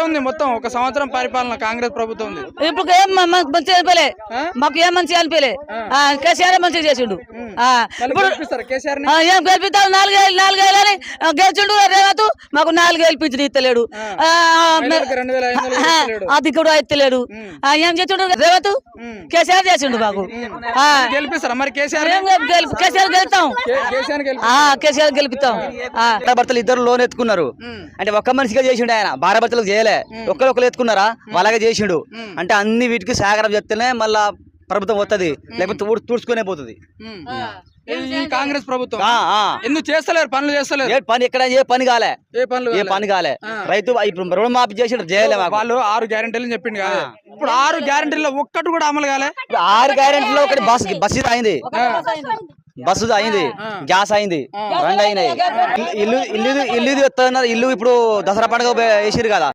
ఉంది మొత్తం ఒక సంవత్సరం పరిపాలన కాంగ్రెస్ ప్రభుత్వం ఉంది. ఇప్పుడు ఏం మంచిగా అనిపించలే, మాకు ఏం మంచిగా అనిపించలే. కేసీఆర్ మంచిగా చేసిండు. ఇప్పుడు కేసీఆర్ ఏం గెలిపిస్తాడు, నాలుగేళ్ళని గెలిచిండు. రేవంత్ మాకు 4 ఏళ్ళు పింఛన్ ఇస్తలేడు, అది కూడా ఇస్తలేడు. ఏం చేసిండు రేవంత్? కేసీఆర్ చేసిండు మాకు. గెలిపిస్తారా మరి కేసీఆర్? కేసీఆర్ గెలుస్తాం, కేసీఆర్ గెలిపిస్తాం. భర్తలు ఇద్దరు లోన్ ఎత్తుకున్నారు అంటే ఒక్క మనిషిగా చేసిండు ఆయన, భార్య భర్తలకు చేయలే, ఒక్కరు ఎత్తుకున్నారా వాళ్ళగా చేసిండు. అంటే అన్ని వీటికి సహకారం చెప్తేనే మళ్ళా ప్రభుత్వం వస్తుంది, లేకపోతే తుడుచుకునే పోతుంది కాంగ్రెస్ ప్రభుత్వం. ఎందుకు చేస్తలేరు పనులు? చేస్తలేరు. ఏ పని ఎక్కడ ఏ పని కాలే, ఏ పని కాలే. రైతు ఇప్పుడు రుణమాఫీ చేసి చేయలే. వాళ్ళు 6 గ్యారెంటీలు చెప్పిండు కదా, ఇప్పుడు 6 గ్యారెంటీల్లో ఒక్కటి కూడా అమలు కాలే. 6 గ్యారెంటీలో ఒకటి బస్సు అయింది, బస్సు అయింది, గ్యాస్ అయింది, 2 అయినాయి. ఇల్లు ఇప్పుడు దసరా పండుగ వేసిరు కదా.